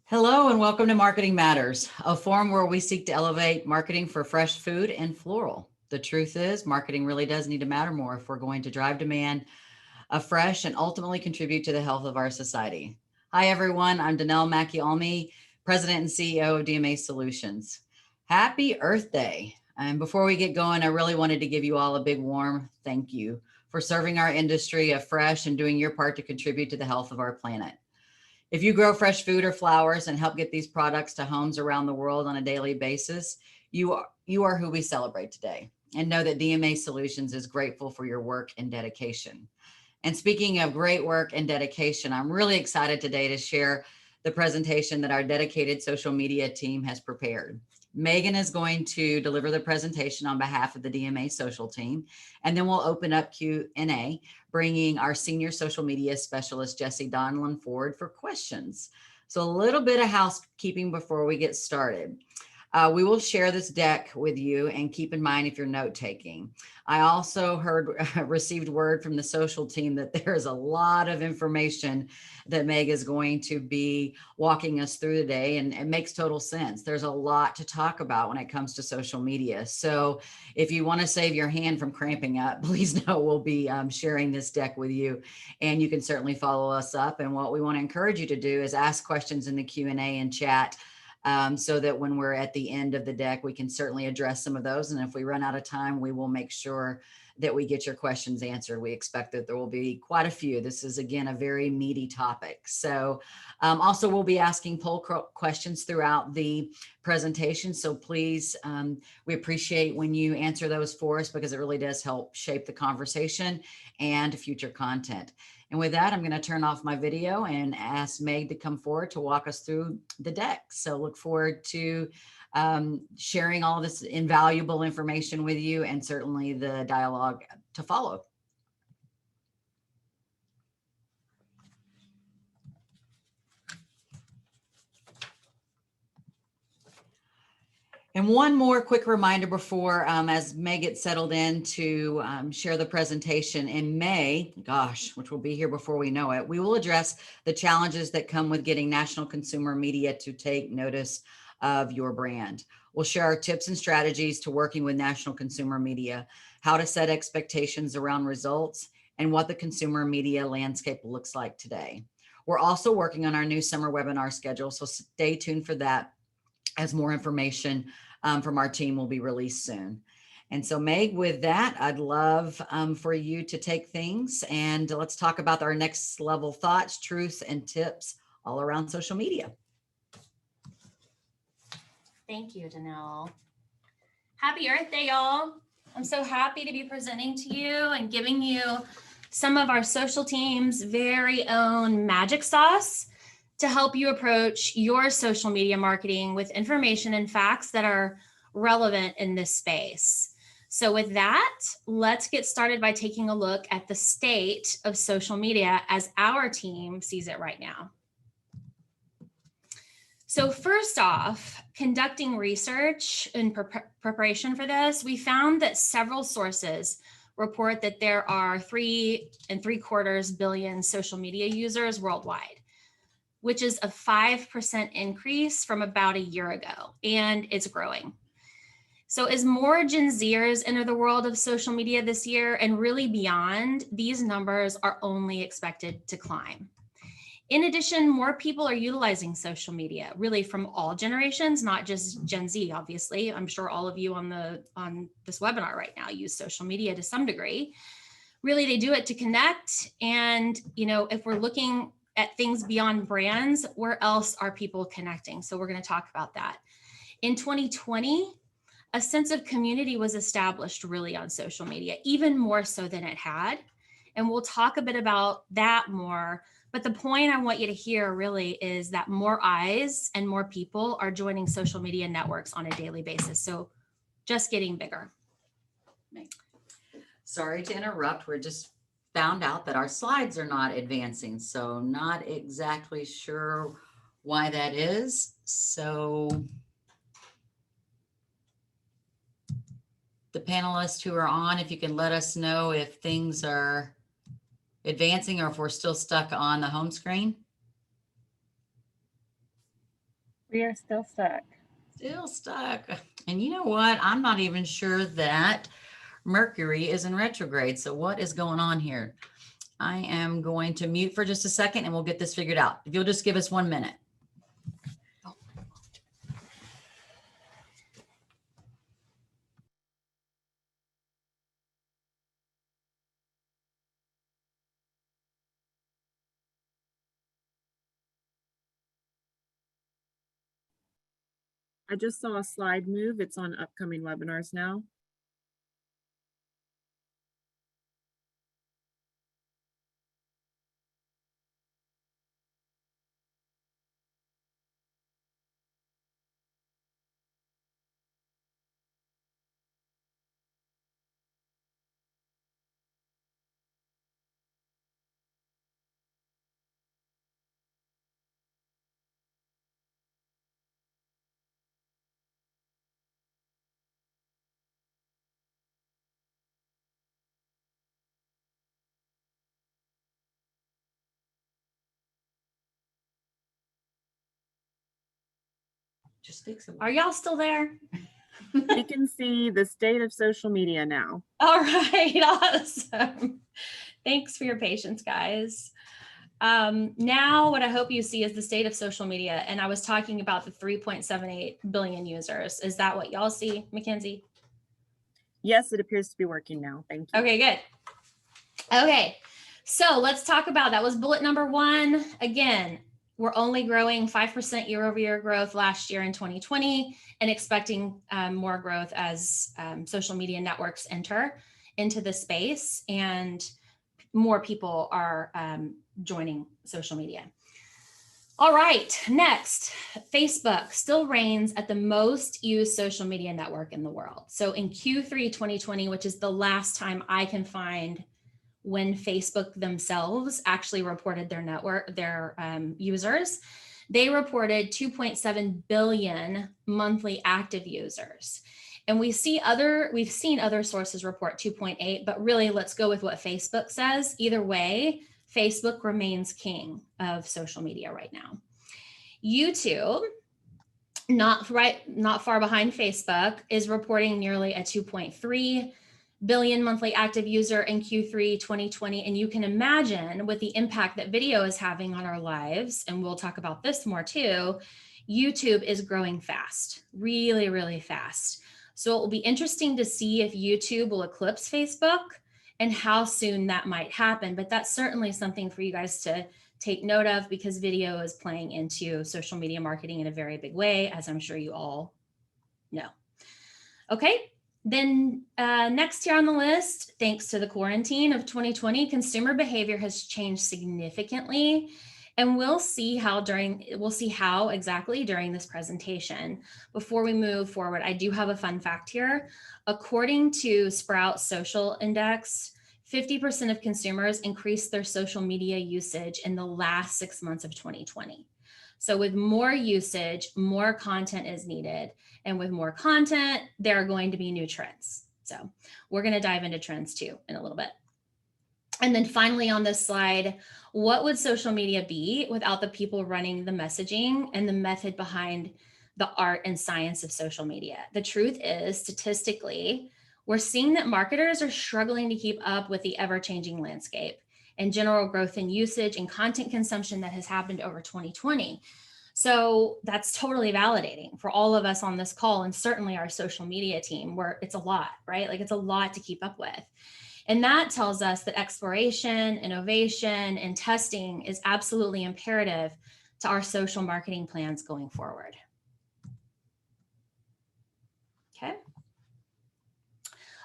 Hello and welcome to Marketing Matters, a forum where we seek to elevate marketing for fresh food and floral. The truth is, marketing really does need to matter more if we're going to drive demand afresh and ultimately contribute to the health of our society. Hi, everyone. I'm Danelle Machialmi, President and CEO of DMA Solutions. Happy Earth Day. And before we get going, I really wanted to give you all a big warm thank you for serving our industry afresh and doing your part to contribute to the health of our planet. If you grow fresh food or flowers and help get these products to homes around the world on a daily basis, you are who we celebrate today. And know that DMA Solutions is grateful for your work and dedication. And speaking of great work and dedication, I'm really excited today to share the presentation that our dedicated social media team has prepared. Megan is going to deliver the presentation on behalf of the DMA social team, and then we'll open up Q&A, bringing our senior social media specialist, Jesse Donlin, forward for questions. So a little bit of housekeeping before we get started. We will share this deck with you, and keep in mind if you're note taking. I also received word from the social team that there's a lot of information that Meg is going to be walking us through today, and it makes total sense. There's a lot to talk about when it comes to social media. So if you want to save your hand from cramping up, please know we'll be sharing this deck with you, and you can certainly follow us up. And what we want to encourage you to do is ask questions in the Q&A and chat, so that when we're at the end of the deck, we can certainly address some of those. And if we run out of time, we will make sure that we get your questions answered. We expect that there will be quite a few. This is, again, a very meaty topic. So also we'll be asking poll questions throughout the presentation. So please, we appreciate when you answer those for us, because it really does help shape the conversation and future content. And with that, I'm going to turn off my video and ask Meg to come forward to walk us through the deck. So look forward to sharing all this invaluable information with you, and certainly the dialogue to follow. And one more quick reminder before, as Meg gets settled in to share the presentation in May, which will be here before we know it, we will address the challenges that come with getting national consumer media to take notice of your brand. We'll share our tips and strategies to working with national consumer media, how to set expectations around results, and what the consumer media landscape looks like today. We're also working on our new summer webinar schedule, so stay tuned for that, as more information from our team will be released soon. And so Meg, with that, I'd love for you to take things, and let's talk about our next level thoughts, truths, and tips all around social media. Thank you, Danelle. Happy Earth Day, y'all. I'm so happy to be presenting to you and giving you some of our social team's very own magic sauce to help you approach your social media marketing with information and facts that are relevant in this space. So with that, let's get started by taking a look at the state of social media as our team sees it right now. So first off, conducting research in preparation for this, we found that several sources report that there are 3.75 billion social media users worldwide, which is a 5% increase from about a year ago, and it's growing. So as more Gen Zers enter the world of social media this year and really beyond, these numbers are only expected to climb. In addition, more people are utilizing social media, really from all generations, not just Gen Z, obviously. I'm sure all of you on this webinar right now use social media to some degree. Really, they do it to connect. And, if we're looking at things beyond brands, where else are people connecting? So we're going to talk about that. In 2020, a sense of community was established really on social media, even more so than it had. And we'll talk a bit about that more. But the point I want you to hear really is that more eyes and more people are joining social media networks on a daily basis. So just getting bigger. Sorry to interrupt. We're just found out that our slides are not advancing. So not exactly sure why that is. So the panelists who are on, if you can let us know if things are advancing or if we're still stuck on the home screen. We are still stuck. Still stuck. And you know what? I'm not even sure that Mercury is in retrograde. So what is going on here? I am going to mute for just a second and we'll get this figured out. If you'll just give us 1 minute. I just saw a slide move. It's on upcoming webinars now. Just fix it. Are y'all still there? We can see the state of social media now. All right, awesome. Thanks for your patience, guys. Now what I hope you see is the state of social media. And I was talking about the 3.78 billion users. Is that what y'all see, Mackenzie? Yes, it appears to be working now. Thank you. Okay, good. Okay, so let's talk about, that was bullet number 1. Again, we're only growing 5% year over year growth last year in 2020 and expecting more growth as social media networks enter into the space and more people are joining social media. All right, next, Facebook still reigns at the most used social media network in the world. So in Q3 2020, which is the last time I can find when Facebook themselves actually reported their network, their users, they reported 2.7 billion monthly active users. And we've seen other sources report 2.8, but really let's go with what Facebook says. Either way, Facebook remains king of social media right now. YouTube, not far behind Facebook, is reporting nearly a 2.3 billion monthly active user in Q3 2020. And you can imagine with the impact that video is having on our lives, and we'll talk about this more too, YouTube is growing fast, really, really fast. So it will be interesting to see if YouTube will eclipse Facebook and how soon that might happen. But that's certainly something for you guys to take note of because video is playing into social media marketing in a very big way, as I'm sure you all know. Okay, then next here on the list, thanks to the quarantine of 2020, consumer behavior has changed significantly. And we'll see how exactly during this presentation. Before we move forward, I do have a fun fact here. According to Sprout Social Index, 50% of consumers increased their social media usage in the last 6 months of 2020. So with more usage, more content is needed. And with more content, there are going to be new trends. So we're going to dive into trends too in a little bit. And then finally on this slide, what would social media be without the people running the messaging and the method behind the art and science of social media? The truth is, statistically, we're seeing that marketers are struggling to keep up with the ever-changing landscape and general growth in usage and content consumption that has happened over 2020. So that's totally validating for all of us on this call and certainly our social media team, where it's a lot, right? Like it's a lot to keep up with. And that tells us that exploration, innovation, and testing is absolutely imperative to our social marketing plans going forward. Okay.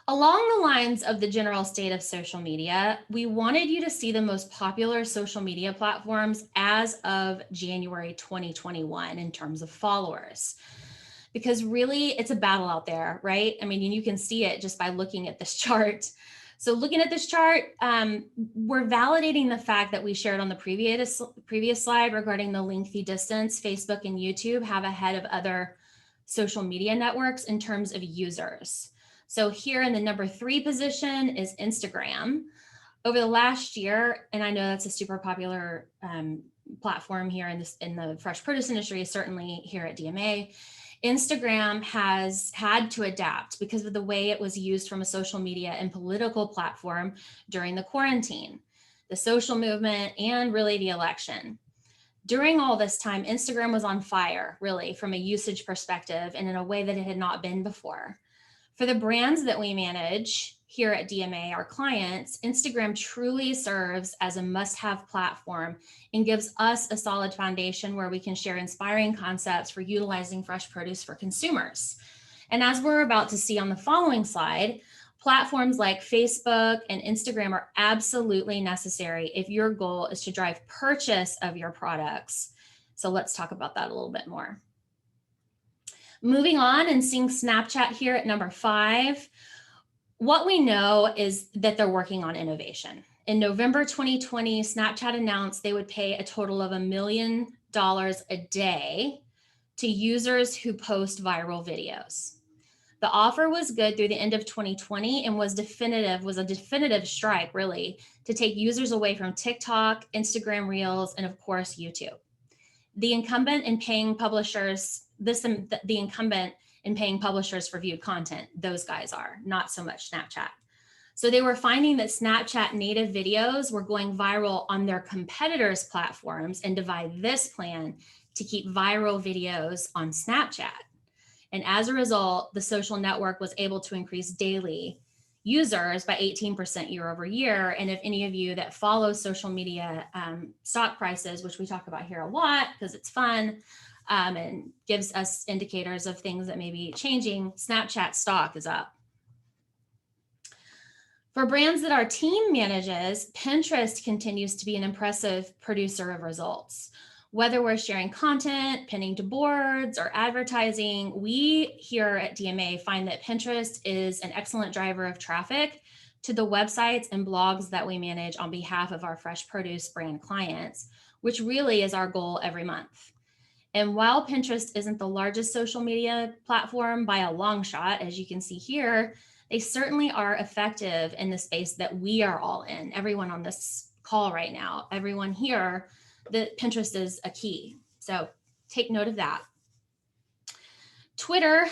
Along the lines of the general state of social media, we wanted you to see the most popular social media platforms as of January 2021 in terms of followers. Because really, it's a battle out there, right? I mean, you can see it just by looking at this chart. So looking at this chart, we're validating the fact that we shared on the previous slide regarding the lengthy distance Facebook and YouTube have ahead of other social media networks in terms of users. So here in the number 3 position is Instagram. Over the last year, and I know that's a super popular platform here in the fresh produce industry, certainly here at DMA. Instagram has had to adapt because of the way it was used from a social media and political platform during the quarantine, the social movement, and really the election. During all this time, Instagram was on fire, really, from a usage perspective and in a way that it had not been before. For the brands that we manage here at DMA, our clients, Instagram truly serves as a must-have platform and gives us a solid foundation where we can share inspiring concepts for utilizing fresh produce for consumers. And as we're about to see on the following slide, platforms like Facebook and Instagram are absolutely necessary if your goal is to drive purchase of your products. So let's talk about that a little bit more. Moving on and seeing Snapchat here at number 5. What we know is that they're working on innovation. In November 2020, Snapchat announced they would pay a total of $1 million a day to users who post viral videos. The offer was good through the end of 2020 and was a definitive strike, really, to take users away from TikTok, Instagram Reels, and of course, YouTube. The incumbent in paying publishers for viewed content, those guys are, not so much Snapchat. So they were finding that Snapchat native videos were going viral on their competitors' platforms and devised this plan to keep viral videos on Snapchat. And as a result, the social network was able to increase daily users by 18% year over year. And if any of you that follow social media stock prices, which we talk about here a lot because it's fun and gives us indicators of things that may be changing, Snapchat stock is up. For brands that our team manages, Pinterest continues to be an impressive producer of results. Whether we're sharing content, pinning to boards, or advertising, we here at DMA find that Pinterest is an excellent driver of traffic to the websites and blogs that we manage on behalf of our fresh produce brand clients, which really is our goal every month. And while Pinterest isn't the largest social media platform by a long shot, as you can see here, they certainly are effective in the space that we are all in. Everyone on this call right now, everyone here, that Pinterest is a key. So take note of that. Twitter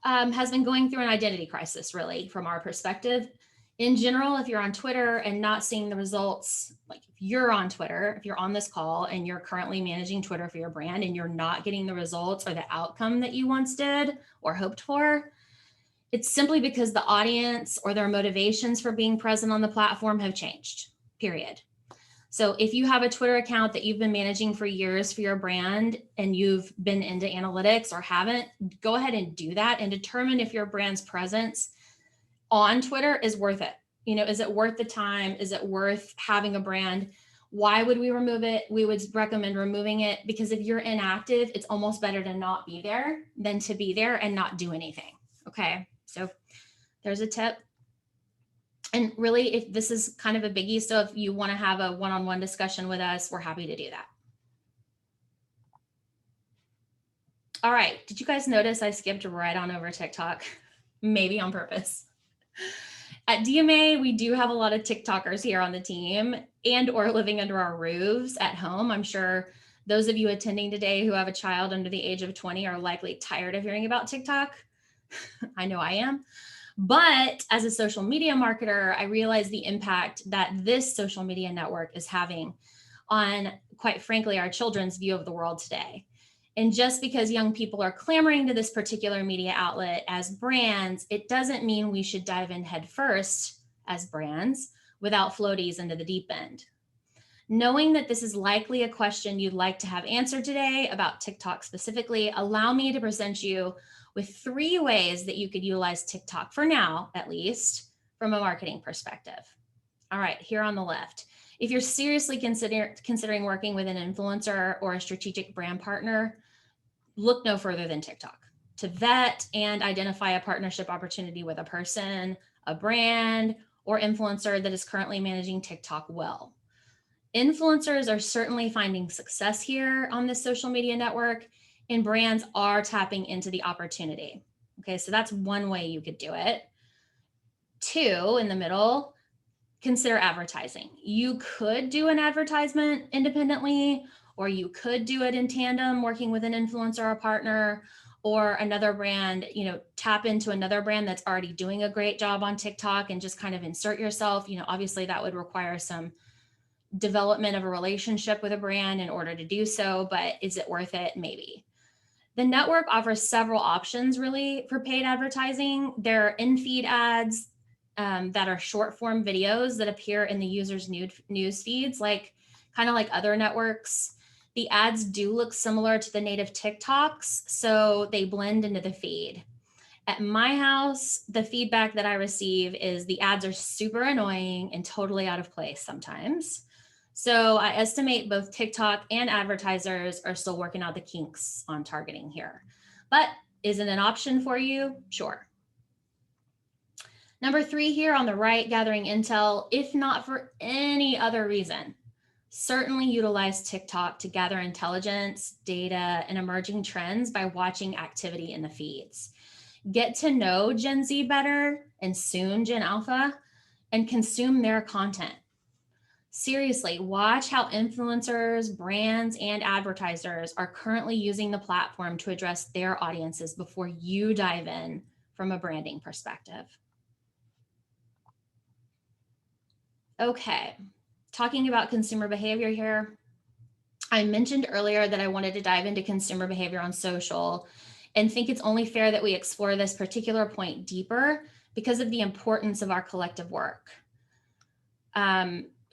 has been going through an identity crisis, really, from our perspective. In general, if you're on Twitter and not seeing the results, like if you're on Twitter, if you're on this call and you're currently managing Twitter for your brand and you're not getting the results or the outcome that you once did or hoped for, it's simply because the audience or their motivations for being present on the platform have changed, period. So if you have a Twitter account that you've been managing for years for your brand and you've been into analytics or haven't, go ahead and do that and determine if your brand's presence on Twitter is worth it. You know, is it worth the time? Is it worth having a brand? Why would we remove it? We would recommend removing it because if you're inactive, it's almost better to not be there than to be there and not do anything. Okay, so there's a tip. And really, if this is kind of a biggie, so if you want to have a one-on-one discussion with us, we're happy to do that. All right, did you guys notice I skipped right on over TikTok? Maybe on purpose. At DMA, we do have a lot of TikTokers here on the team and or living under our roofs at home. I'm sure those of you attending today who have a child under the age of 20 are likely tired of hearing about TikTok. I know I am. But as a social media marketer, I realize the impact that this social media network is having on, quite frankly, our children's view of the world today. And just because young people are clamoring to this particular media outlet as brands, it doesn't mean we should dive in head first as brands without floaties into the deep end. Knowing that this is likely a question you'd like to have answered today about TikTok specifically, allow me to present you with 3 ways that you could utilize TikTok for now, at least, from a marketing perspective. All right, here on the left. If you're seriously considering working with an influencer or a strategic brand partner, look no further than TikTok to vet and identify a partnership opportunity with a person, a brand, or influencer that is currently managing TikTok well. Influencers are certainly finding success here on this social media network, and brands are tapping into the opportunity. Okay, so that's one way you could do it. 2, in the middle, consider advertising. You could do an advertisement independently or you could do it in tandem working with an influencer or a partner or another brand, you know, tap into another brand that's already doing a great job on TikTok and just kind of insert yourself. You know, obviously that would require some development of a relationship with a brand in order to do so, but is it worth it? Maybe. The network offers several options really for paid advertising. There are in-feed ads that are short form videos that appear in the user's news feeds, like kind of like other networks. The ads do look similar to the native TikToks, so they blend into the feed. At my house, the feedback that I receive is the ads are super annoying and totally out of place sometimes. So I estimate both TikTok and advertisers are still working out the kinks on targeting here. But is it an option for you? Sure. Number 3 here on the right, gathering intel, if not for any other reason, certainly utilize TikTok to gather intelligence, data, and emerging trends by watching activity in the feeds. Get to know Gen Z better and soon Gen Alpha and consume their content. Seriously, watch how influencers, brands, and advertisers are currently using the platform to address their audiences before you dive in from a branding perspective. Okay, talking about consumer behavior here. I mentioned earlier that I wanted to dive into consumer behavior on social and think it's only fair that we explore this particular point deeper because of the importance of our collective work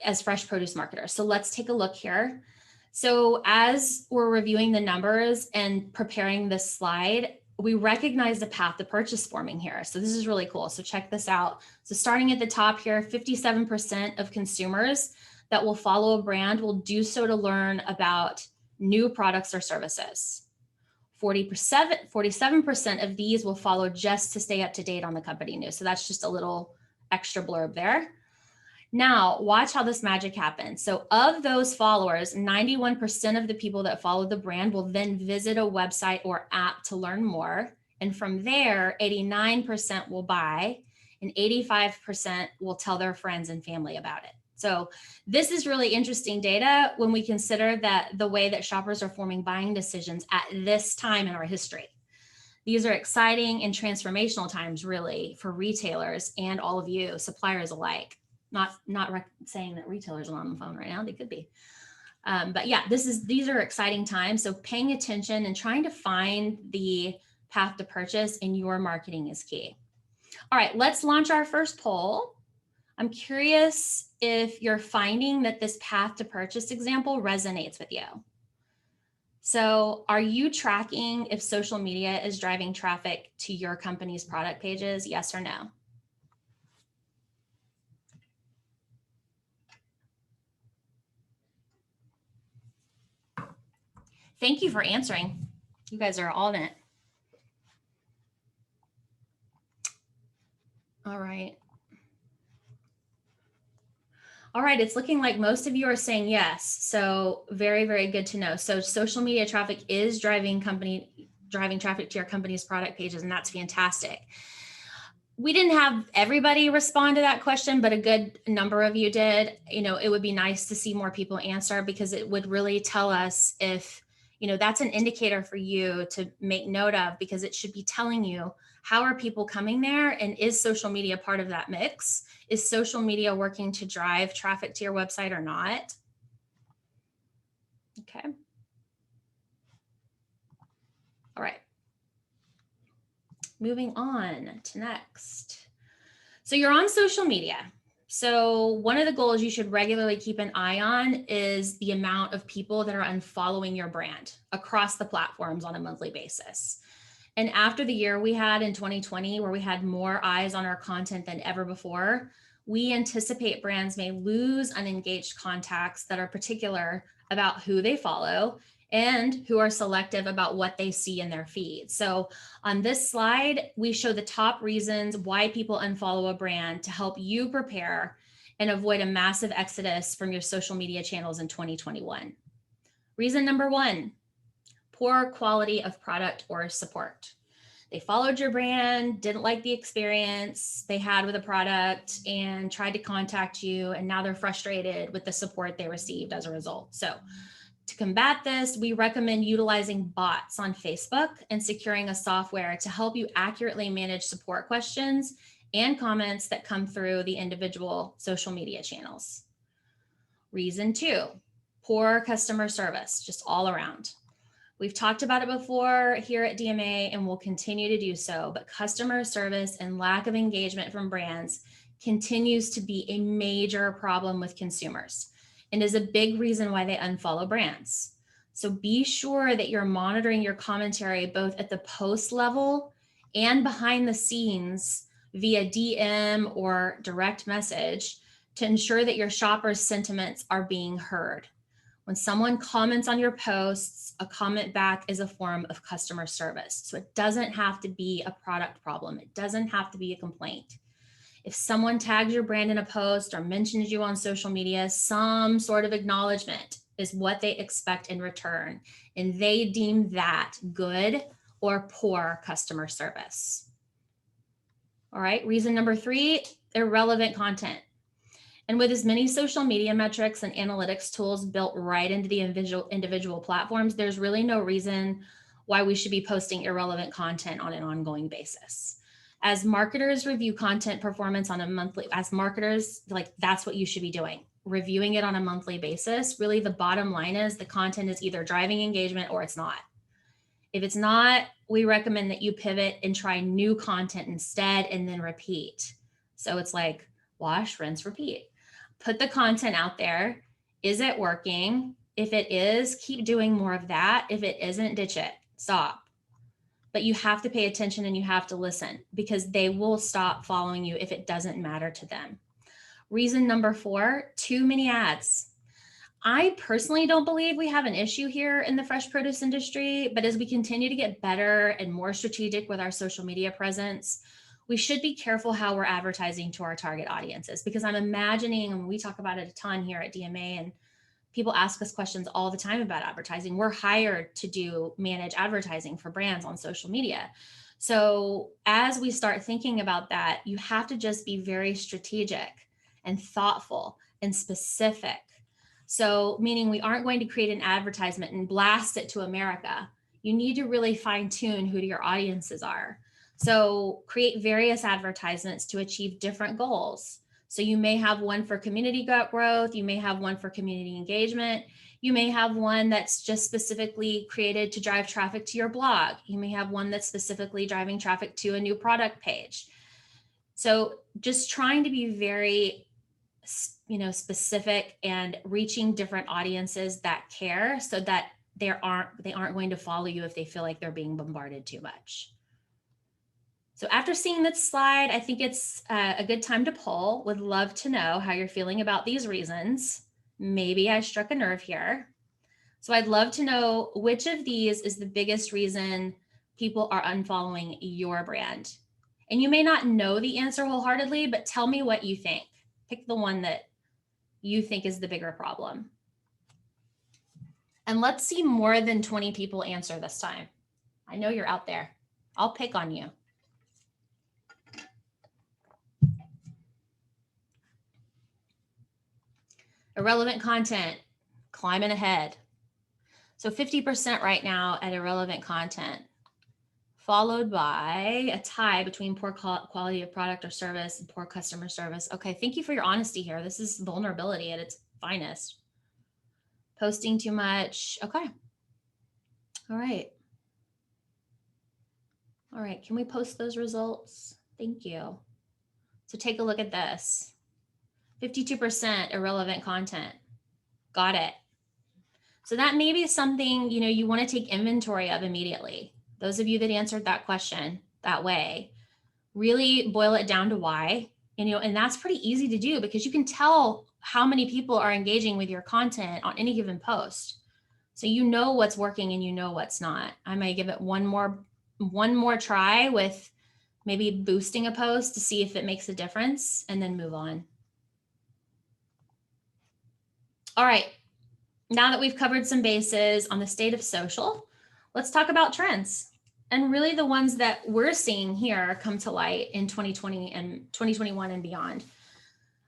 as fresh produce marketers. So let's take a look here. So as we're reviewing the numbers and preparing this slide, we recognize the path to purchase forming here. So this is really cool. So check this out. So starting at the top here, 57% of consumers that will follow a brand will do so to learn about new products or services. 47% of these will follow just to stay up to date on the company news. So that's just a little extra blurb there. Now, watch how this magic happens. So of those followers, 91% of the people that follow the brand will then visit a website or app to learn more. And from there, 89% will buy and 85% will tell their friends and family about it. So this is really interesting data when we consider that the way that shoppers are forming buying decisions at this time in our history. These are exciting and transformational times really for retailers and all of you, suppliers alike. Not saying that retailers are on the phone right now, they could be. But yeah, these are exciting times. So paying attention and trying to find the path to purchase in your marketing is key. All right, let's launch our first poll. I'm curious if you're finding that this path to purchase example resonates with you. So are you tracking if social media is driving traffic to your company's product pages? Yes or no? Thank you for answering. You guys are all in it. All right. All right, it's looking like most of you are saying yes. So very, very good to know. So social media traffic is driving traffic to your company's product pages, and that's fantastic. We didn't have everybody respond to that question, but a good number of you did. You know, it would be nice to see more people answer because it would really tell us if, you know, that's an indicator for you to make note of, because it should be telling you how are people coming there and is social media part of that mix? Is social media working to drive traffic to your website or not? Okay. All right. Moving on to next. So you're on social media. So one of the goals you should regularly keep an eye on is the amount of people that are unfollowing your brand across the platforms on a monthly basis. And after the year we had in 2020, where we had more eyes on our content than ever before, we anticipate brands may lose unengaged contacts that are particular about who they follow and who are selective about what they see in their feed. So on this slide, we show the top reasons why people unfollow a brand to help you prepare and avoid a massive exodus from your social media channels in 2021. Reason number 1, poor quality of product or support. They followed your brand, didn't like the experience they had with a product, and tried to contact you, and now they're frustrated with the support they received as a result. So To combat this, we recommend utilizing bots on Facebook and securing a software to help you accurately manage support questions and comments that come through the individual social media channels. Reason 2, poor customer service, just all around. We've talked about it before here at DMA and will continue to do so, but customer service and lack of engagement from brands continues to be a major problem with consumers and is a big reason why they unfollow brands. So be sure that you're monitoring your commentary both at the post level and behind the scenes via DM or direct message to ensure that your shoppers' sentiments are being heard. When someone comments on your posts, a comment back is a form of customer service. So it doesn't have to be a product problem. It doesn't have to be a complaint. If someone tags your brand in a post or mentions you on social media, some sort of acknowledgement is what they expect in return. And they deem that good or poor customer service. All right, reason number 3, irrelevant content. And with as many social media metrics and analytics tools built right into the individual platforms, there's really no reason why we should be posting irrelevant content on an ongoing basis. As marketers review content performance on a monthly, as marketers, like that's what you should be doing, reviewing it on a monthly basis. Really, the bottom line is the content is either driving engagement or it's not. If it's not, we recommend that you pivot and try new content instead and then repeat. So it's like wash, rinse, repeat. Put the content out there. Is it working? If it is, keep doing more of that. If it isn't, ditch it, stop. But you have to pay attention and you have to listen because they will stop following you if it doesn't matter to them. Reason number 4, too many ads. I personally don't believe we have an issue here in the fresh produce industry, but as we continue to get better and more strategic with our social media presence, we should be careful how we're advertising to our target audiences, because I'm imagining, and we talk about it a ton here at DMA, and people ask us questions all the time about advertising. We're hired to manage advertising for brands on social media. So as we start thinking about that, you have to just be very strategic and thoughtful and specific. So meaning we aren't going to create an advertisement and blast it to America. You need to really fine tune who your audiences are. So create various advertisements to achieve different goals. So you may have one for community growth. You may have one for community engagement. You may have one that's just specifically created to drive traffic to your blog. You may have one that's specifically driving traffic to a new product page. So just trying to be very, specific and reaching different audiences that care so that they aren't going to follow you if they feel like they're being bombarded too much. So after seeing this slide, I think it's a good time to poll. Would love to know how you're feeling about these reasons. Maybe I struck a nerve here. So I'd love to know which of these is the biggest reason people are unfollowing your brand. And you may not know the answer wholeheartedly, but tell me what you think. Pick the one that you think is the bigger problem. And let's see more than 20 people answer this time. I know you're out there. I'll pick on you. Irrelevant content, climbing ahead. So 50% right now at irrelevant content, followed by a tie between poor quality of product or service and poor customer service. Okay, thank you for your honesty here. This is vulnerability at its finest. Posting too much. Okay. All right. All right, can we post those results? Thank you. So take a look at this. 52% irrelevant content. Got it. So that may be something, you want to take inventory of immediately. Those of you that answered that question that way, really boil it down to why. And that's pretty easy to do because you can tell how many people are engaging with your content on any given post. So you know what's working and you know what's not. I might give it one more try with maybe boosting a post to see if it makes a difference and then move on. All right, now that we've covered some bases on the state of social, let's talk about trends. And really the ones that we're seeing here come to light in 2020 and 2021 and beyond.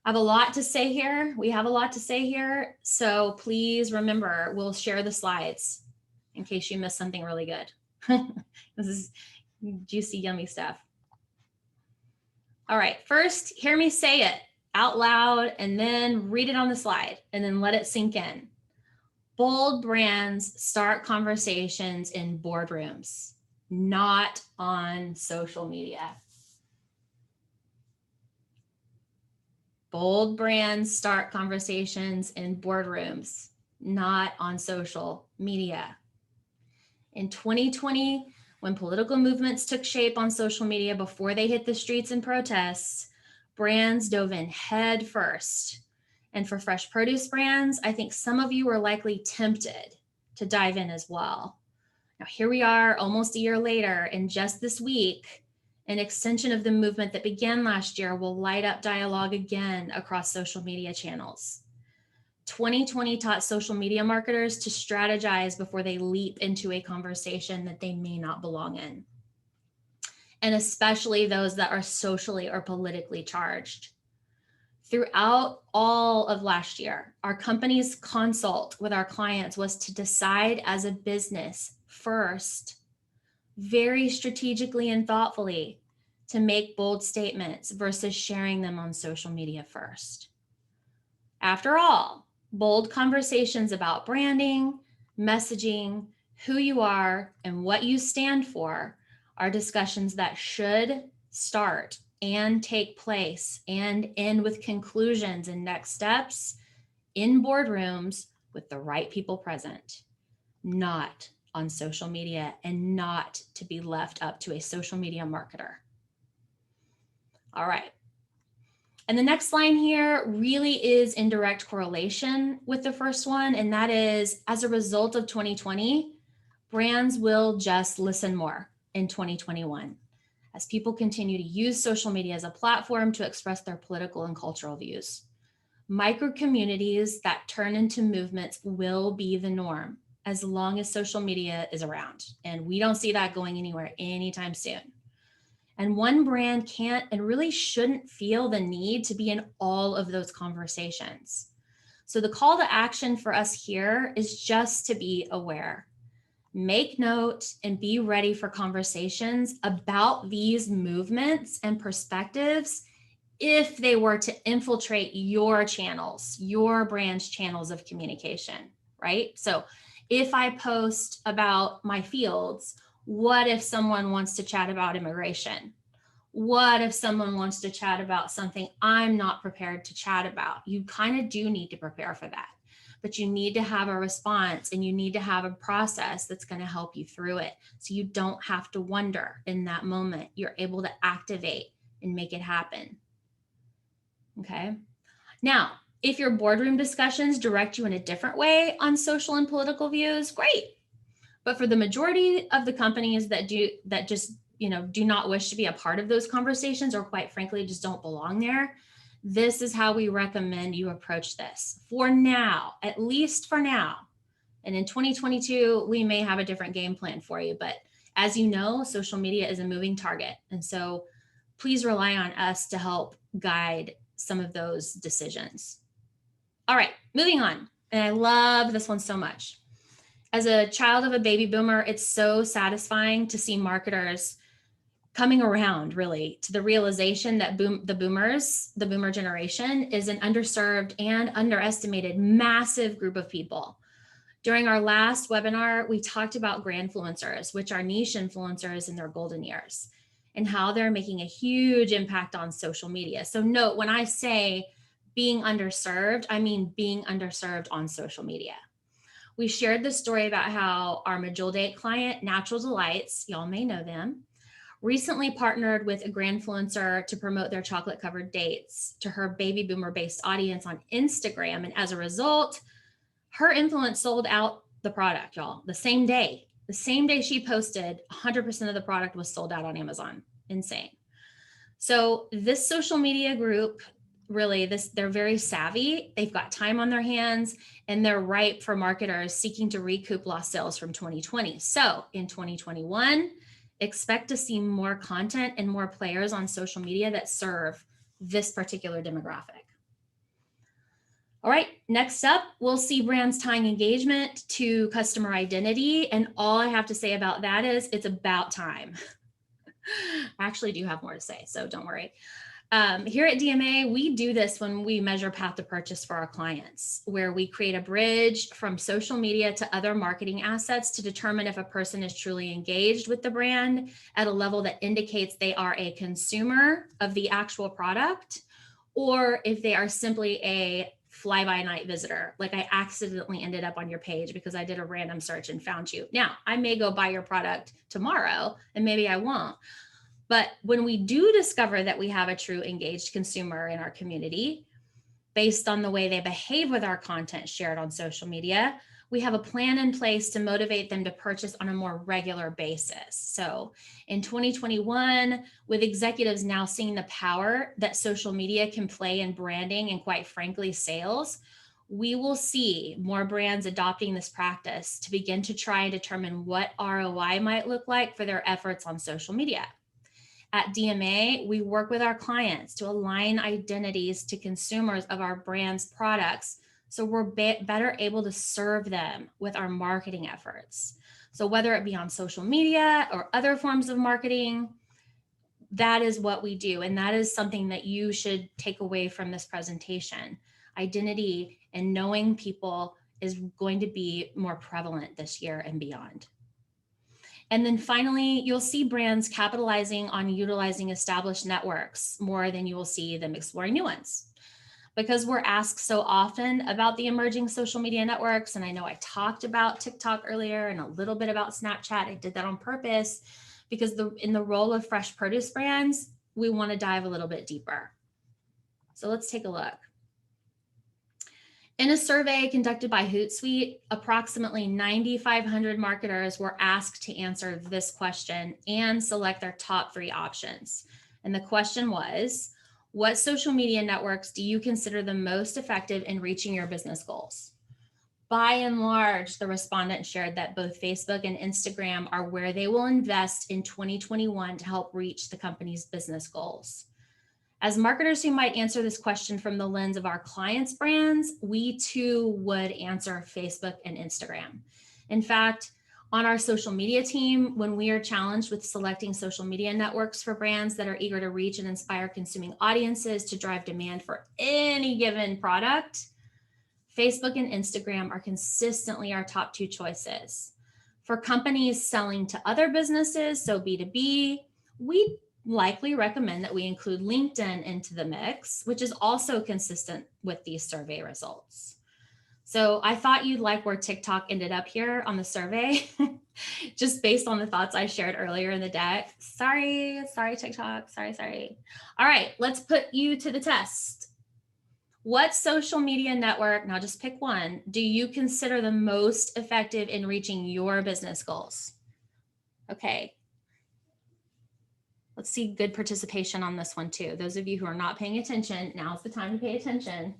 I have a lot to say here. We have a lot to say here. So please remember, we'll share the slides in case you missed something really good. This is juicy, yummy stuff. All right, first, hear me say it out loud and then read it on the slide and then let it sink in. Bold brands start conversations in boardrooms, not on social media. Bold brands start conversations in boardrooms, not on social media. In 2020, when political movements took shape on social media before they hit the streets and protests, brands dove in head first. And for fresh produce brands, I think some of you were likely tempted to dive in as well. Now, here we are almost a year later, and just this week, an extension of the movement that began last year will light up dialogue again across social media channels. 2020 taught social media marketers to strategize before they leap into a conversation that they may not belong in, and especially those that are socially or politically charged. Throughout all of last year, our company's consult with our clients was to decide as a business first, very strategically and thoughtfully, to make bold statements versus sharing them on social media first. After all, bold conversations about branding, messaging, who you are, and what you stand for are discussions that should start and take place and end with conclusions and next steps in boardrooms with the right people present, not on social media, and not to be left up to a social media marketer. All right. And the next line here really is in direct correlation with the first one. And that is, as a result of 2020, brands will just listen more in 2021 as people continue to use social media as a platform to express their political and cultural views. Micro communities that turn into movements will be the norm as long as social media is around. And we don't see that going anywhere anytime soon. And one brand can't and really shouldn't feel the need to be in all of those conversations. So the call to action for us here is just to be aware. Make note and be ready for conversations about these movements and perspectives if they were to infiltrate your channels, your brand's channels of communication, right? So if I post about my fields, what if someone wants to chat about immigration? What if someone wants to chat about something I'm not prepared to chat about? You kind of do need to prepare for that, but you need to have a response and you need to have a process that's going to help you through it. So you don't have to wonder in that moment. You're able to activate and make it happen. Okay. Now, if your boardroom discussions direct you in a different way on social and political views, great. But for the majority of the companies that just do not wish to be a part of those conversations, or quite frankly, just don't belong there, this is how we recommend you approach this for now, at least for now. And in 2022, we may have a different game plan for you. But as you know, social media is a moving target. And so please rely on us to help guide some of those decisions. All right, moving on. And I love this one so much. As a child of a baby boomer, it's so satisfying to see marketers coming around really to the realization that the boomer generation is an underserved and underestimated massive group of people. During our last webinar, we talked about grandfluencers, which are niche influencers in their golden years, and how they're making a huge impact on social media. So note, when I say being underserved, I mean being underserved on social media. We shared the story about how our Majul Date client, Natural Delights, y'all may know them, recently partnered with a grandfluencer to promote their chocolate covered dates to her baby boomer based audience on Instagram. And as a result, her influence sold out the product, y'all, the same day. The same day she posted, 100% of the product was sold out on Amazon. Insane. So this social media group, really, they're very savvy. They've got time on their hands and they're ripe for marketers seeking to recoup lost sales from 2020. So in 2021, expect to see more content and more players on social media that serve this particular demographic. All right, next up, we'll see brands tying engagement to customer identity. And all I have to say about that is it's about time. I actually do have more to say, so don't worry. Here at DMA, we do this when we measure path to purchase for our clients, where we create a bridge from social media to other marketing assets to determine if a person is truly engaged with the brand at a level that indicates they are a consumer of the actual product, or if they are simply a fly-by-night visitor, like I accidentally ended up on your page because I did a random search and found you. Now, I may go buy your product tomorrow, and maybe I won't. But when we do discover that we have a true engaged consumer in our community, based on the way they behave with our content shared on social media, we have a plan in place to motivate them to purchase on a more regular basis. So in 2021, with executives now seeing the power that social media can play in branding and, quite frankly, sales, we will see more brands adopting this practice to begin to try and determine what ROI might look like for their efforts on social media. At DMA, we work with our clients to align identities to consumers of our brand's products, so we're better able to serve them with our marketing efforts. So whether it be on social media or other forms of marketing, that is what we do. And that is something that you should take away from this presentation. Identity and knowing people is going to be more prevalent this year and beyond. And then finally, you'll see brands capitalizing on utilizing established networks more than you will see them exploring new ones. Because we're asked so often about the emerging social media networks, and I know I talked about TikTok earlier and a little bit about Snapchat. I did that on purpose because in the role of fresh produce brands, we want to dive a little bit deeper. So let's take a look. In a survey conducted by Hootsuite, approximately 9,500 marketers were asked to answer this question and select their top 3 options. And the question was, what social media networks do you consider the most effective in reaching your business goals? By and large, the respondents shared that both Facebook and Instagram are where they will invest in 2021 to help reach the company's business goals. As marketers who might answer this question from the lens of our clients' brands, we too would answer Facebook and Instagram. In fact, on our social media team, when we are challenged with selecting social media networks for brands that are eager to reach and inspire consuming audiences to drive demand for any given product, Facebook and Instagram are consistently our top 2 choices. For companies selling to other businesses, so B2B, we likely recommend that we include LinkedIn into the mix, which is also consistent with these survey results. So I thought you'd like where TikTok ended up here on the survey, just based on the thoughts I shared earlier in the deck. Sorry, TikTok, sorry. All right, let's put you to the test. What social media network, now just pick one, do you consider the most effective in reaching your business goals? Okay. Let's see good participation on this one too. Those of you who are not paying attention, now's the time to pay attention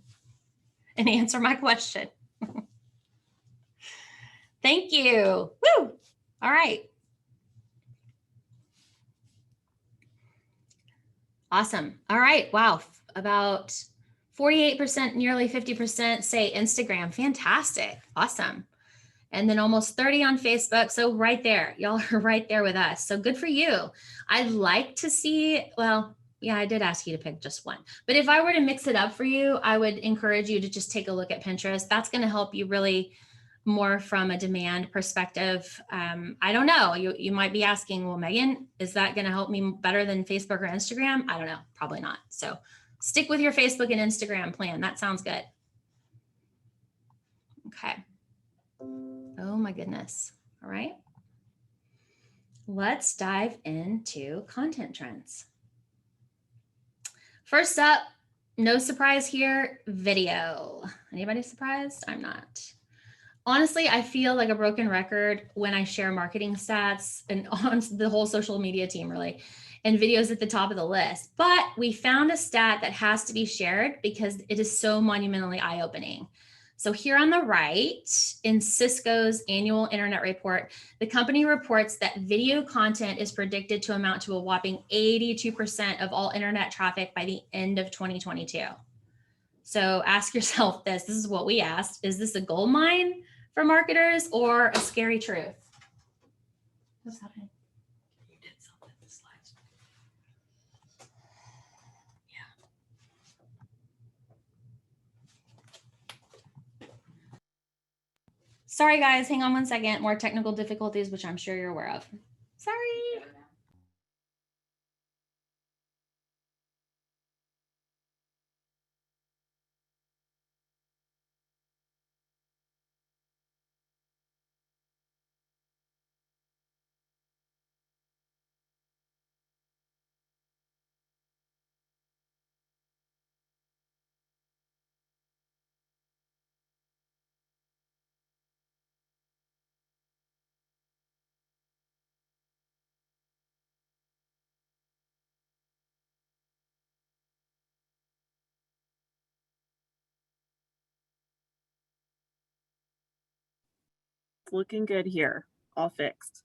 and answer my question. Thank you. Woo! All right. Awesome. All right. Wow. About 48%, nearly 50% say Instagram. Fantastic. Awesome. And then almost 30 on Facebook. So right there, y'all are right there with us. So good for you. I'd like to see, well, yeah, I did ask you to pick just one, but if I were to mix it up for you, I would encourage you to just take a look at Pinterest. That's going to help you really more from a demand perspective. I don't know. You might be asking, well, Megan, is that going to help me better than Facebook or Instagram? I don't know. Probably not. So stick with your Facebook and Instagram plan. That sounds good. Okay. Oh my goodness. All right. Let's dive into content trends. First up, no surprise here, video. Anybody surprised? I'm not. Honestly, I feel like a broken record when I share marketing stats and on the whole social media team really, and videos at the top of the list. But we found a stat that has to be shared because it is so monumentally eye-opening. So here on the right, in Cisco's annual internet report, the company reports that video content is predicted to amount to a whopping 82% of all internet traffic by the end of 2022. So ask yourself this is what we asked. Is this a gold mine for marketers or a scary truth? What's happening? You did something to the slides. Sorry, guys, hang on one second. More technical difficulties, which I'm sure you're aware of. Sorry. It's looking good here. All fixed.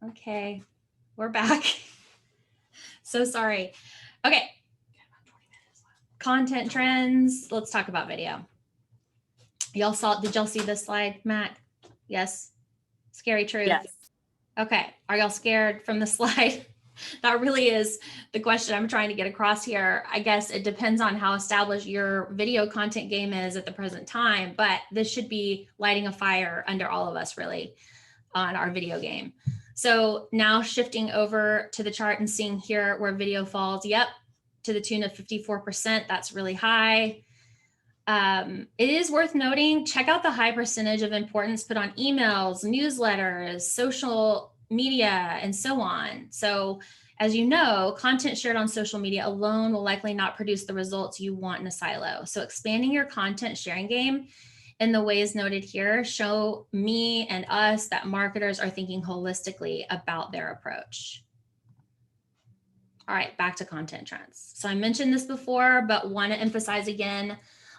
Okay, we're back. So sorry. Okay. Content trends. Let's talk about video. Did y'all see this slide, Matt? Yes. Scary truth. Yes. Okay. Are y'all scared from the slide? That really is the question I'm trying to get across here. I guess it depends on how established your video content game is at the present time, but this should be lighting a fire under all of us really on our video game. So now shifting over to the chart and seeing here where video falls, yep, to the tune of 54%. That's really high. It is worth noting, check out the high percentage of importance put on emails, newsletters, social media, and so on. So as you know, content shared on social media alone will likely not produce the results you want in a silo. So expanding your content sharing game in the ways noted here show me and us that marketers are thinking holistically about their approach. All right, back to content trends. So I mentioned this before, but want to emphasize again,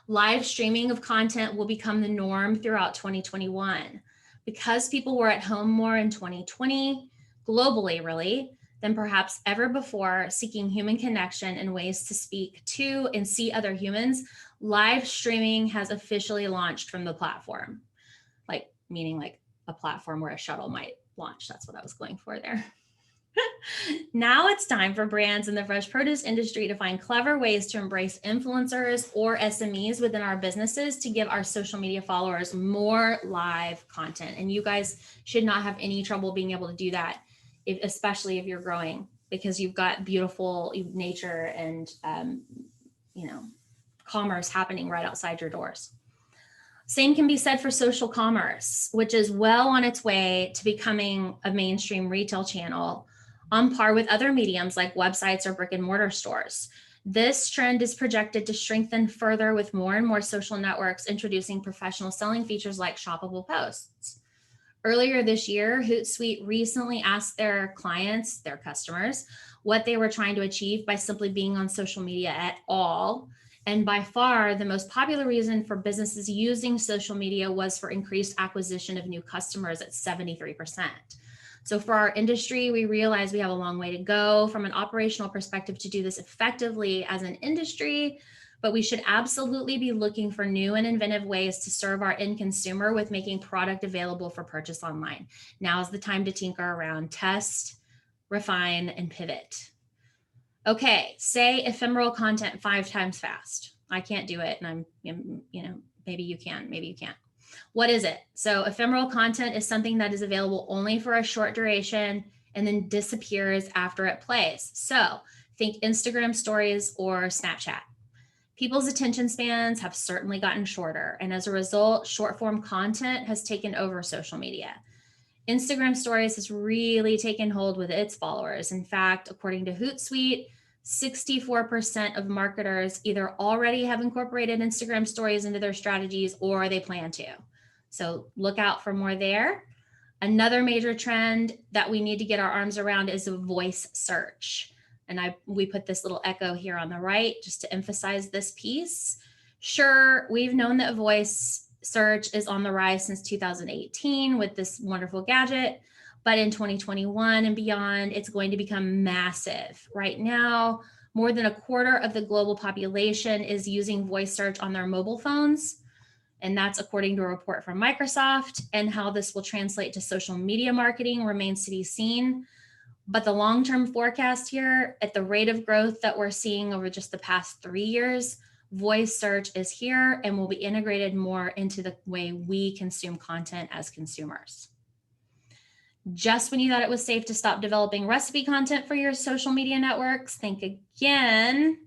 live streaming of content will become the norm throughout 2021. Because people were at home more in 2020, globally really, than perhaps ever before, seeking human connection and ways to speak to and see other humans, live streaming has officially launched from the platform. Like, meaning like a platform where a shuttle might launch. That's what I was going for there. Now it's time for brands in the fresh produce industry to find clever ways to embrace influencers or SMEs within our businesses to give our social media followers more live content. And you guys should not have any trouble being able to do that, especially if you're growing, because you've got beautiful nature and commerce happening right outside your doors. Same can be said for social commerce, which is well on its way to becoming a mainstream retail channel on par with other mediums like websites or brick and mortar stores. This trend is projected to strengthen further with more and more social networks introducing professional selling features like shoppable posts. Earlier this year, Hootsuite recently asked their clients, their customers, what they were trying to achieve by simply being on social media at all. And by far, the most popular reason for businesses using social media was for increased acquisition of new customers at 73%. So for our industry, we realize we have a long way to go from an operational perspective to do this effectively as an industry, but we should absolutely be looking for new and inventive ways to serve our end consumer with making product available for purchase online. Now is the time to tinker around, test, refine, and pivot. Okay, say ephemeral content 5 times fast. I can't do it, and maybe you can, maybe you can't. What is it? So ephemeral content is something that is available only for a short duration and then disappears after it plays. So think Instagram stories or Snapchat. People's attention spans have certainly gotten shorter, and as a result, short form content has taken over social media. Instagram stories has really taken hold with its followers. In fact, according to Hootsuite, 64% of marketers either already have incorporated Instagram stories into their strategies or they plan to. So look out for more there. Another major trend that we need to get our arms around is a voice search. And we put this little echo here on the right just to emphasize this piece. Sure, we've known that voice search is on the rise since 2018 with this wonderful gadget. But in 2021 and beyond, it's going to become massive. Right now, More than a quarter of the global population is using voice search on their mobile phones. And that's according to a report from Microsoft. And how this will translate to social media marketing remains to be seen. But the long-term forecast here, at the rate of growth that we're seeing over just the past 3 years, voice search is here and will be integrated more into the way we consume content as consumers. Just when you thought it was safe to stop developing recipe content for your social media networks, think again.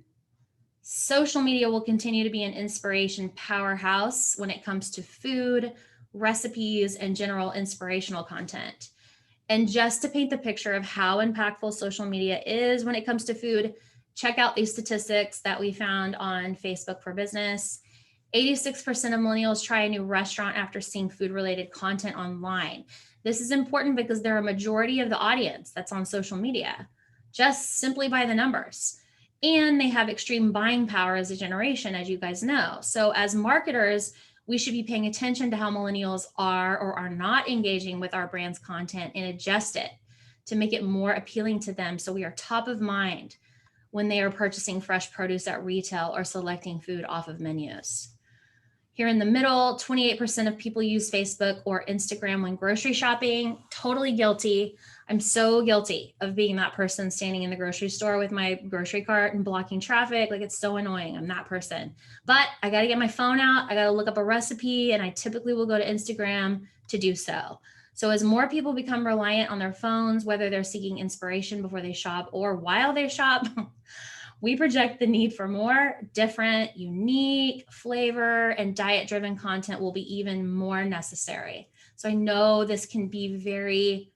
Social media will continue to be an inspiration powerhouse when it comes to food, recipes, and general inspirational content. And just to paint the picture of how impactful social media is when it comes to food, check out these statistics that we found on Facebook for Business. 86% of millennials try a new restaurant after seeing food-related content online. This is important because they're a majority of the audience that's on social media, just simply by the numbers. And they have extreme buying power as a generation, as you guys know. So as marketers, we should be paying attention to how millennials are or are not engaging with our brand's content and adjust it to make it more appealing to them, so we are top of mind when they are purchasing fresh produce at retail or selecting food off of menus. Here in the middle, 28% of people use Facebook or Instagram when grocery shopping. Totally guilty. I'm so guilty of being that person standing in the grocery store with my grocery cart and blocking traffic. Like, it's so annoying. I'm that person. But I got to get my phone out. I got to look up a recipe, and I typically will go to Instagram to do so. So as more people become reliant on their phones, whether they're seeking inspiration before they shop or while they shop, we project the need for more different, unique flavor and diet-driven content will be even more necessary. So I know this can be very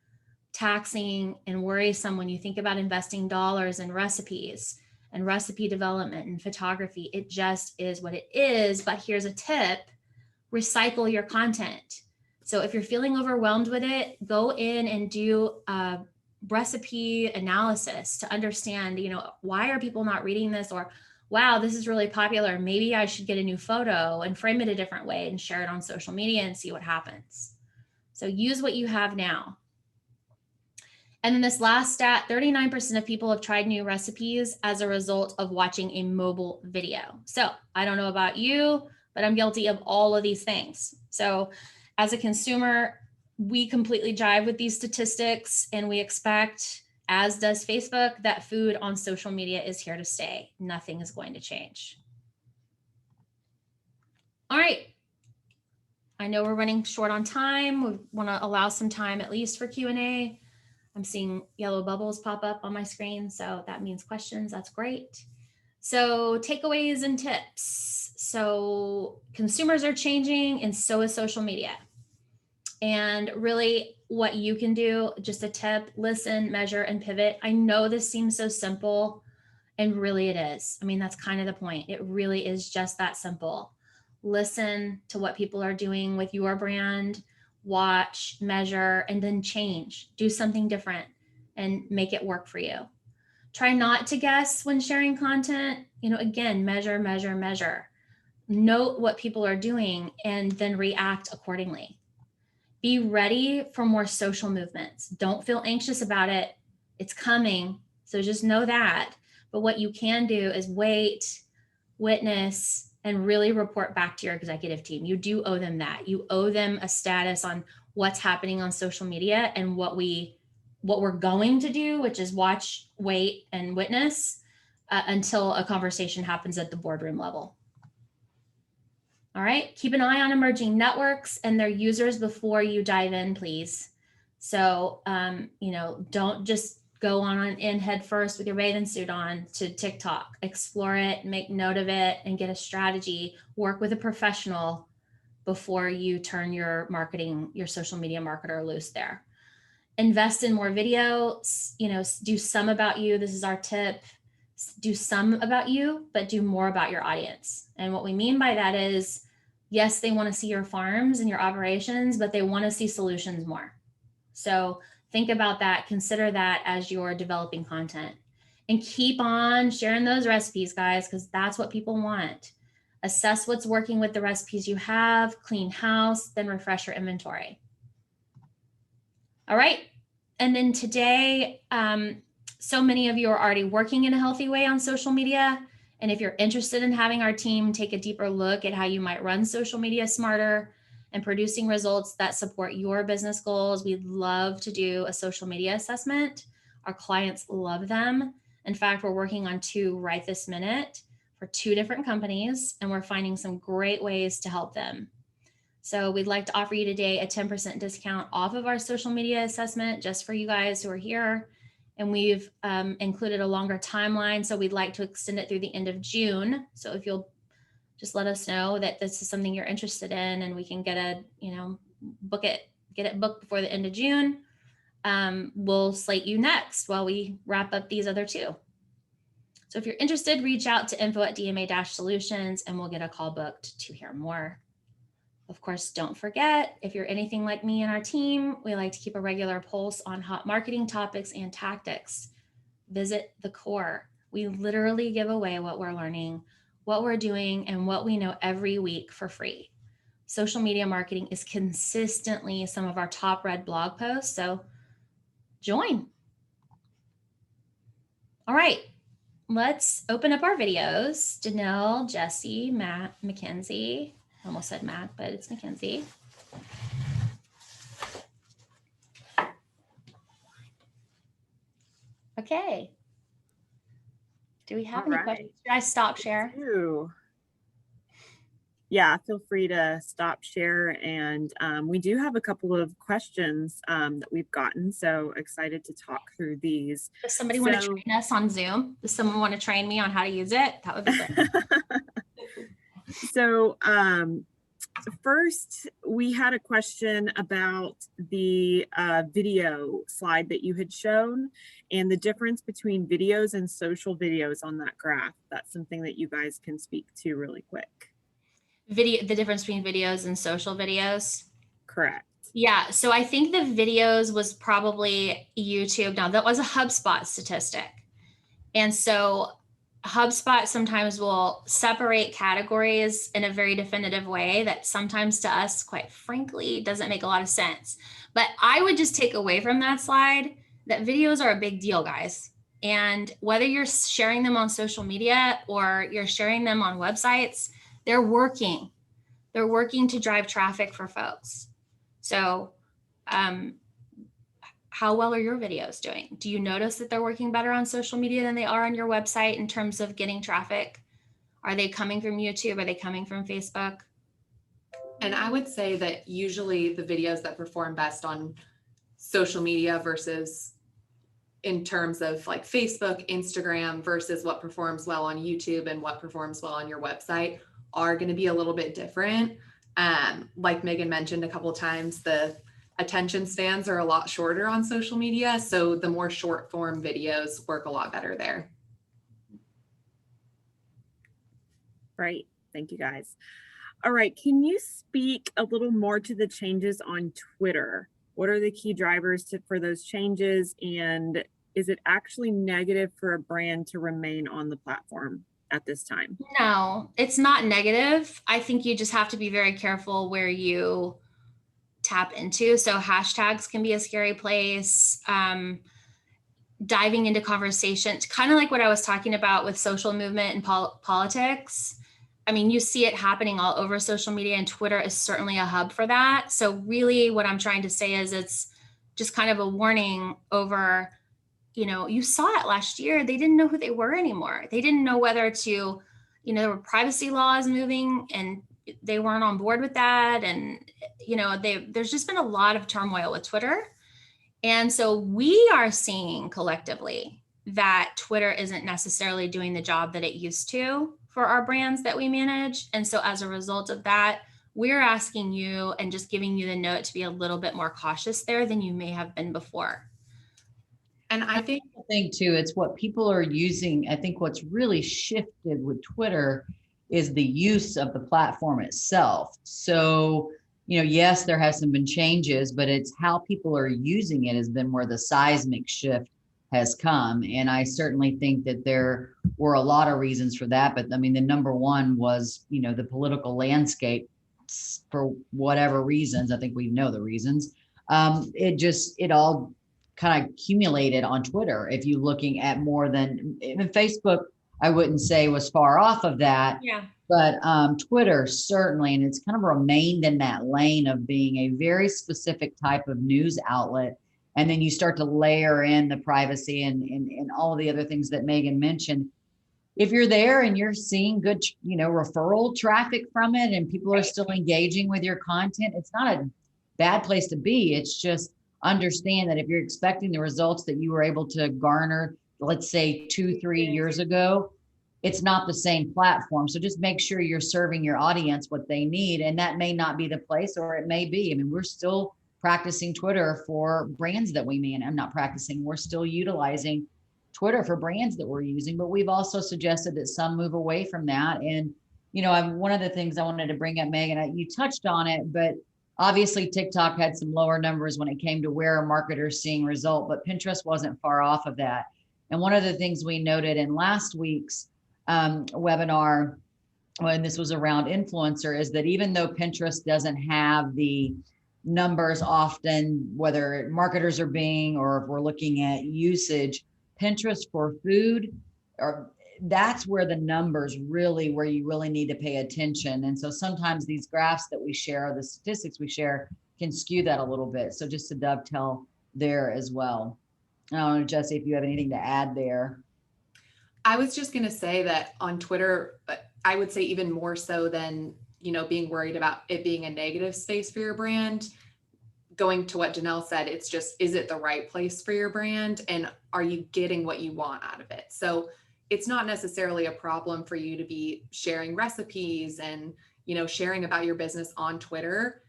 taxing and worrisome when you think about investing dollars in recipes and recipe development and photography. It just is what it is. But here's a tip: recycle your content. So if you're feeling overwhelmed with it, go in and do a recipe analysis to understand, why are people not reading this? Or, wow, this is really popular. Maybe I should get a new photo and frame it a different way and share it on social media and see what happens. So use what you have now. And then this last stat, 39% of people have tried new recipes as a result of watching a mobile video. So I don't know about you, but I'm guilty of all of these things. So as a consumer, we completely jive with these statistics, and we expect, as does Facebook, that food on social media is here to stay. Nothing is going to change. All right. I know we're running short on time. We want to allow some time at least for Q&A. I'm seeing yellow bubbles pop up on my screen, so that means questions. That's great. So takeaways and tips. So consumers are changing, and so is social media. And really what you can do, just a tip: listen, measure, and pivot. I know this seems so simple, and really it is. I mean, that's kind of the point. It really is just that simple. Listen to what people are doing with your brand, watch, measure, and then change. Do something different and make it work for you. Try not to guess when sharing content. Again, measure, measure, measure. Note what people are doing and then react accordingly. Be ready for more social movements. Don't feel anxious about it. It's coming. So just know that. But what you can do is wait, witness, and really report back to your executive team. You do owe them that. You owe them a status on what's happening on social media and what we're going to do, which is watch, wait, and witness until a conversation happens at the boardroom level. All right, keep an eye on emerging networks and their users before you dive in, please. So, don't just go in head first with your bathing suit on to TikTok. Explore it, make note of it, and get a strategy. Work with a professional before you turn your social media marketer loose there. Invest in more video, do some about you. This is our tip. Do some about you, but do more about your audience. And what we mean by that is, yes, they want to see your farms and your operations, but they want to see solutions more. So think about that. Consider that as you're developing content, and keep on sharing those recipes, guys, because that's what people want. Assess what's working with the recipes you have, clean house, then refresh your inventory. All right. And then today, So many of you are already working in a healthy way on social media. And if you're interested in having our team take a deeper look at how you might run social media smarter and producing results that support your business goals, we'd love to do a social media assessment. Our clients love them. In fact, we're working on 2 right this minute for 2 different companies, and we're finding some great ways to help them. So we'd like to offer you today a 10% discount off of our social media assessment just for you guys who are here. And we've included a longer timeline. So we'd like to extend it through the end of June. So if you'll just let us know that this is something you're interested in, and we can get it booked before the end of June, we'll slate you next while we wrap up these other 2. So if you're interested, reach out to info@dma-solutions and we'll get a call booked to hear more. Of course, don't forget, if you're anything like me and our team, we like to keep a regular pulse on hot marketing topics and tactics. Visit the core. We literally give away what we're learning, what we're doing, and what we know every week for free. Social media marketing is consistently some of our top read blog posts, so join. All right, let's open up our videos. Janelle, Jesse, Matt, Mackenzie. I almost said Mac, but it's Mackenzie. Okay. Do we have any questions? Should I stop share? Yeah, feel free to stop share. And we do have a couple of questions that we've gotten. So excited to talk through these. Does somebody want to train us on Zoom? Does someone want to train me on how to use it? That would be great. So first, we had a question about the video slide that you had shown and the difference between videos and social videos on that graph. That's something that you guys can speak to really quick. The difference between videos and social videos? Correct. Yeah, so I think the videos was probably YouTube. Now, that was a HubSpot statistic. And so HubSpot sometimes will separate categories in a very definitive way that sometimes to us, quite frankly, doesn't make a lot of sense. But I would just take away from that slide that videos are a big deal, guys. And whether you're sharing them on social media or you're sharing them on websites, they're working. They're working to drive traffic for folks. So how well are your videos doing? Do you notice that they're working better on social media than they are on your website in terms of getting traffic? Are they coming from YouTube? Are they coming from Facebook? And I would say that usually the videos that perform best on social media versus in terms of like Facebook, Instagram versus what performs well on YouTube and what performs well on your website are going to be a little bit different. Like Megan mentioned a couple of times, the attention spans are a lot shorter on social media. So the more short form videos work a lot better there. Right. Thank you, guys. All right. Can you speak a little more to the changes on Twitter? What are the key drivers for those changes? And is it actually negative for a brand to remain on the platform at this time? No, it's not negative. I think you just have to be very careful where you tap into. So hashtags can be a scary place. Diving into conversations, kind of like what I was talking about with social movement and politics. I mean, you see it happening all over social media, and Twitter is certainly a hub for that. So really what I'm trying to say is it's just kind of a warning over, you saw it last year. They didn't know who they were anymore. They didn't know whether to, there were privacy laws moving and they weren't on board with that. And, there's just been a lot of turmoil with Twitter. And so we are seeing collectively that Twitter isn't necessarily doing the job that it used to for our brands that we manage. And so as a result of that, we're asking you and just giving you the note to be a little bit more cautious there than you may have been before. And I think too, it's what people are using. I think what's really shifted with Twitter is the use of the platform itself. So, yes, there hasn't been changes, but it's how people are using it has been where the seismic shift has come. And I certainly think that there were a lot of reasons for that. But I mean, the number one was, the political landscape for whatever reasons. I think we know the reasons. It all kind of accumulated on Twitter. If you're looking at more than even Facebook, I wouldn't say was far off of that. Yeah. But Twitter certainly, and it's kind of remained in that lane of being a very specific type of news outlet. And then you start to layer in the privacy and all of the other things that Megan mentioned. If you're there and you're seeing good, referral traffic from it and people are still engaging with your content, it's not a bad place to be. It's just understand that if you're expecting the results that you were able to garner, let's say 2-3 years ago, it's not the same platform. So just make sure you're serving your audience what they need. And that may not be the place, or it may be. I mean, we're still practicing Twitter for brands that we mean. I'm not practicing. We're still utilizing Twitter for brands that we're using, but we've also suggested that some move away from that. And, one of the things I wanted to bring up, Megan, you touched on it, but obviously TikTok had some lower numbers when it came to where a marketer's seeing result, but Pinterest wasn't far off of that. And one of the things we noted in last week's webinar, when this was around influencer, is that even though Pinterest doesn't have the numbers often, whether marketers are being, or if we're looking at usage, Pinterest for food, or that's where the numbers really, where you really need to pay attention. And so sometimes these graphs that we share, the statistics we share, can skew that a little bit. So just to dovetail there as well. I don't know, Jesse, if you have anything to add there. I was just going to say that on Twitter, I would say even more so than, being worried about it being a negative space for your brand. Going to what Janelle said, it's just, is it the right place for your brand? And are you getting what you want out of it? So it's not necessarily a problem for you to be sharing recipes and, sharing about your business on Twitter.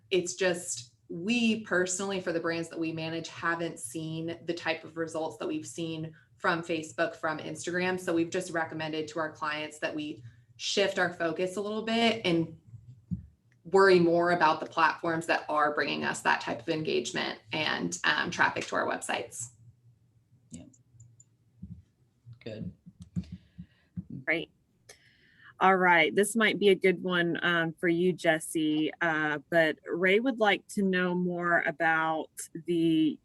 It's just, we personally, for the brands that we manage, haven't seen the type of results that we've seen from Facebook, from Instagram. So we've just recommended to our clients that we shift our focus a little bit and worry more about the platforms that are bringing us that type of engagement and traffic to our websites. Yeah. Good. Great. All right, this might be a good one for you, Jesse, but Ray would like to know more about the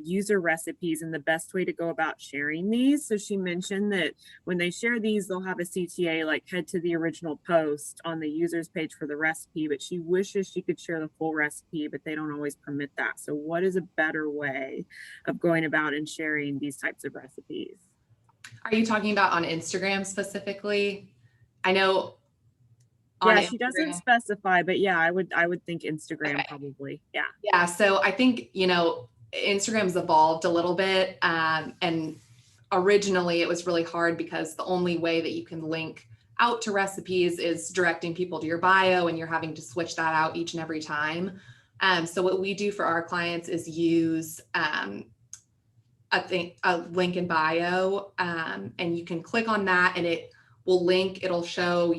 user recipes and the best way to go about sharing these. So she mentioned that when they share these, they'll have a CTA, like head to the original post on the user's page for the recipe, but she wishes she could share the full recipe, but they don't always permit that. So what is a better way of going about and sharing these types of recipes? Are you talking about on Instagram specifically? I know. Yeah, she doesn't specify, but yeah, I would think Instagram, okay. Probably. Yeah. Yeah. So I think, Instagram's evolved a little bit. And originally it was really hard because the only way that you can link out to recipes is directing people to your bio, and you're having to switch that out each and every time. So what we do for our clients is use a link in bio, and you can click on that and it will link, it'll show,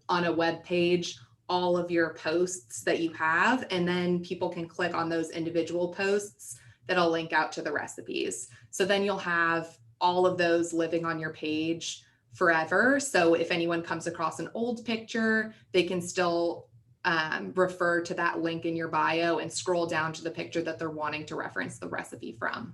on a web page, all of your posts that you have. And then people can click on those individual posts that'll link out to the recipes. So then you'll have all of those living on your page forever. So if anyone comes across an old picture, they can still refer to that link in your bio and scroll down to the picture that they're wanting to reference the recipe from.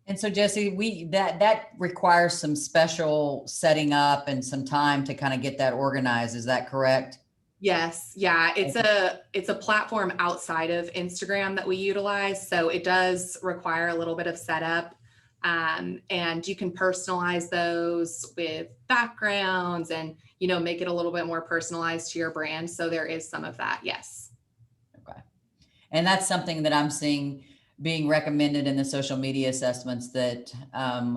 And so, Jesse, that requires some special setting up and some time to kind of get that organized. Is that correct? Yes. Yeah. It's a platform outside of Instagram that we utilize. So it does require a little bit of setup. And you can personalize those with backgrounds and, make it a little bit more personalized to your brand. So there is some of that. Yes. Okay. And that's something that I'm seeing being recommended in the social media assessments that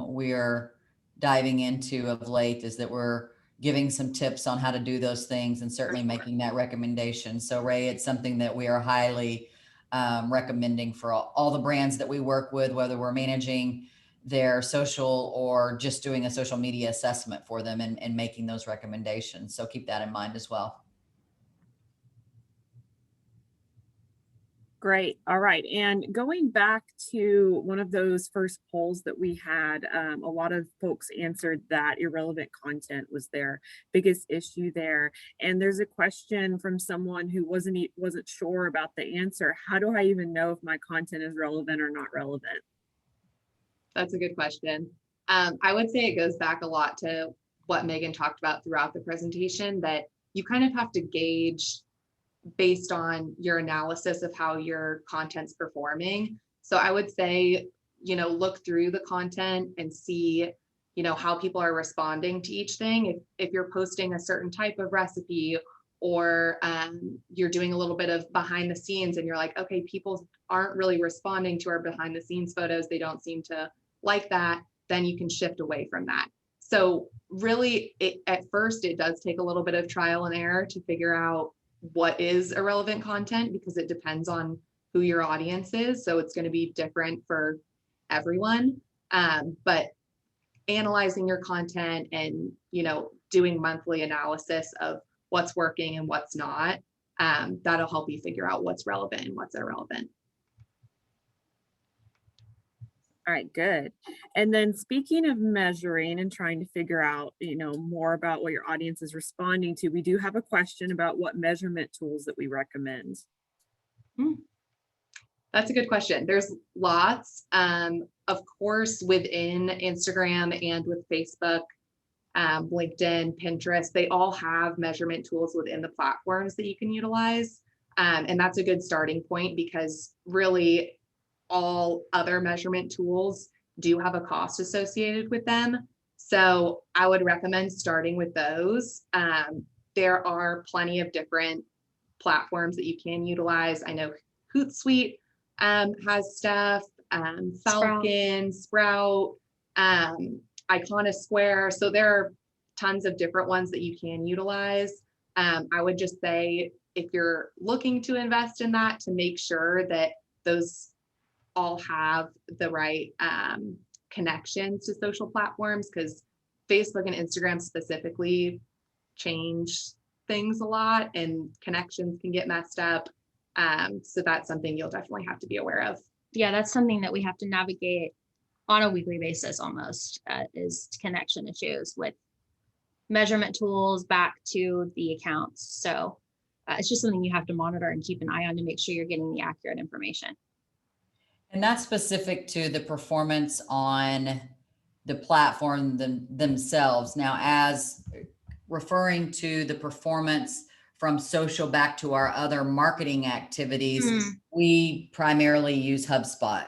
we are diving into of late, is that we're giving some tips on how to do those things and certainly making that recommendation. So Ray, it's something that we are highly recommending for all the brands that we work with, whether we're managing their social or just doing a social media assessment for them and making those recommendations. So keep that in mind as well. Great. All right. And going back to one of those first polls that we had, a lot of folks answered that irrelevant content was their biggest issue there. And there's a question from someone who wasn't sure about the answer. How do I even know if my content is relevant or not relevant? That's a good question. I would say it goes back a lot to what Megan talked about throughout the presentation, that you kind of have to gauge based on your analysis of how your content's performing. So I would say, look through the content and see, how people are responding to each thing. If you're posting a certain type of recipe, or you're doing a little bit of behind the scenes and you're like, okay, people aren't really responding to our behind the scenes photos, they don't seem to like that, then you can shift away from that. So really, at first, it does take a little bit of trial and error to figure out what is irrelevant content, because it depends on who your audience is. So it's going to be different for everyone. But analyzing your content and, doing monthly analysis of what's working and what's not, that'll help you figure out what's relevant and what's irrelevant. All right, good. And then speaking of measuring and trying to figure out, more about what your audience is responding to, we do have a question about what measurement tools that we recommend. That's a good question. There's lots, of course, within Instagram and with Facebook, LinkedIn, Pinterest, they all have measurement tools within the platforms that you can utilize. And that's a good starting point, because really all other measurement tools do have a cost associated with them. So I would recommend starting with those. There are plenty of different platforms that you can utilize. I know Hootsuite has stuff, Falcon, Sprout, Iconosquare. So there are tons of different ones that you can utilize. I would just say, if you're looking to invest in that, to make sure that those all have the right connections to social platforms, because Facebook and Instagram specifically change things a lot and connections can get messed up. So that's something you'll definitely have to be aware of. Yeah, that's something that we have to navigate on a weekly basis almost, is connection issues with measurement tools back to the accounts. So it's just something you have to monitor and keep an eye on to make sure you're getting the accurate information. And that's specific to the performance on the platform themselves. Now, as referring to the performance from social back to our other marketing activities, we primarily use HubSpot.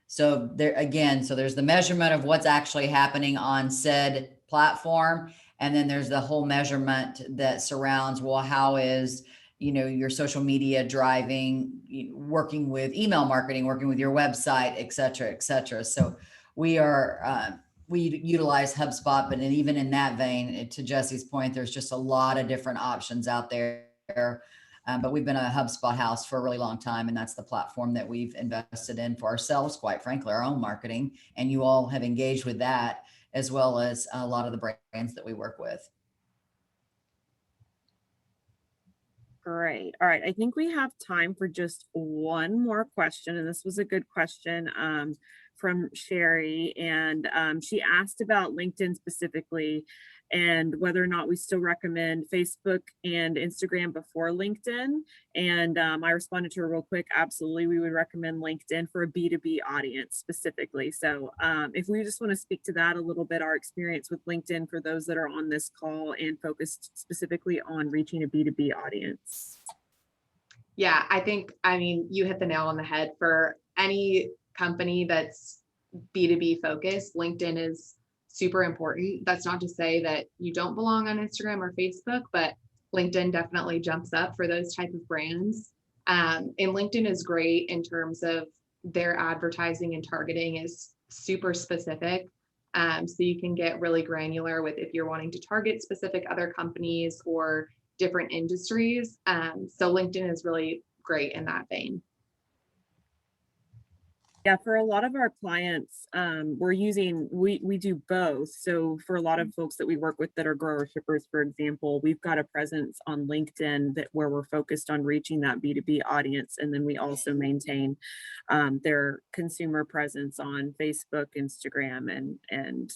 So there's the measurement of what's actually happening on said platform. And then there's the whole measurement that surrounds, well, how is, your social media driving, working with email marketing, working with your website, et cetera, et cetera. So we utilize HubSpot, but even in that vein, to Jesse's point, there's just a lot of different options out there. But we've been a HubSpot house for a really long time, and that's the platform that we've invested in for ourselves, quite frankly, our own marketing. And you all have engaged with that, as well as a lot of the brands that we work with. Great. All right. I think we have time for just one more question. And this was a good question from Sherry. And she asked about LinkedIn specifically, and whether or not we still recommend Facebook and Instagram before LinkedIn. And I responded to her real quick. Absolutely. We would recommend LinkedIn for a B2B audience specifically. So if we just want to speak to that a little bit, our experience with LinkedIn for those that are on this call and focused specifically on reaching a B2B audience. Yeah, I mean, you hit the nail on the head. For any company that's B2B focused, LinkedIn is super important. That's not to say that you don't belong on Instagram or Facebook, but LinkedIn definitely jumps up for those type of brands. And LinkedIn is great in terms of their advertising and targeting is super specific. So you can get really granular with if you're wanting to target specific other companies or different industries. So LinkedIn is really great in that vein. Yeah, for a lot of our clients, we do both. So for a lot of folks that we work with that are grower shippers, for example, we've got a presence on LinkedIn where we're focused on reaching that B2B audience. And then we also maintain their consumer presence on Facebook, Instagram, and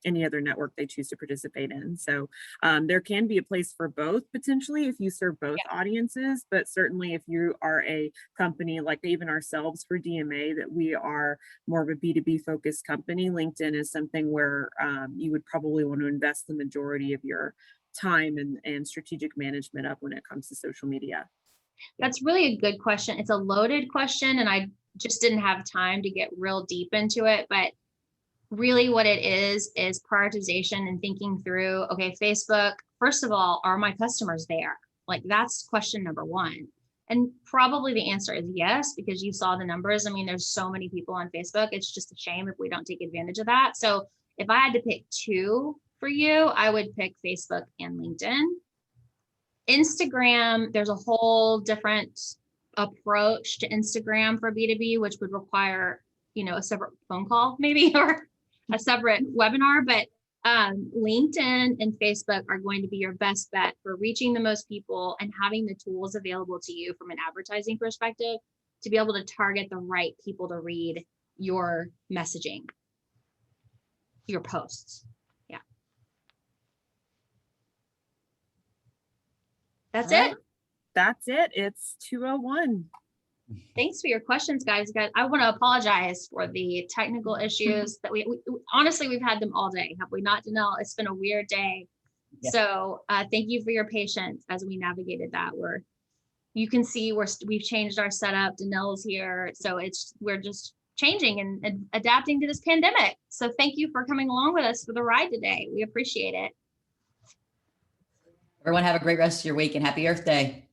any other network they choose to participate in. So there can be a place for both potentially if you serve both audiences, but certainly if you are a company like even ourselves for DMA, that we are more of a B2B focused company, LinkedIn is something where you would probably want to invest the majority of your time and strategic management up when it comes to social media. That's really a good question. It's a loaded question, and I just didn't have time to get real deep into it. But really what it is prioritization and thinking through, okay, Facebook, first of all, are my customers there? Like that's question number one. And probably the answer is yes, because you saw the numbers. I mean, there's so many people on Facebook. It's just a shame if we don't take advantage of that. So if I had to pick two for you, I would pick Facebook and LinkedIn. Instagram, there's a whole different approach to Instagram for B2B, which would require, a separate phone call maybe, or a separate webinar. But LinkedIn and Facebook are going to be your best bet for reaching the most people and having the tools available to you from an advertising perspective to be able to target the right people to read your messaging, your posts. Yeah. That's it. That's it. It's 2:01. Thanks for your questions, guys. I want to apologize for the technical issues that we honestly, we've had them all day. Have we not, Danelle? It's been a weird day. Yeah. So thank you for your patience as we navigated that. You can see we've changed our setup. Danelle's here. So we're just changing and adapting to this pandemic. So thank you for coming along with us for the ride today. We appreciate it. Everyone have a great rest of your week and happy Earth Day.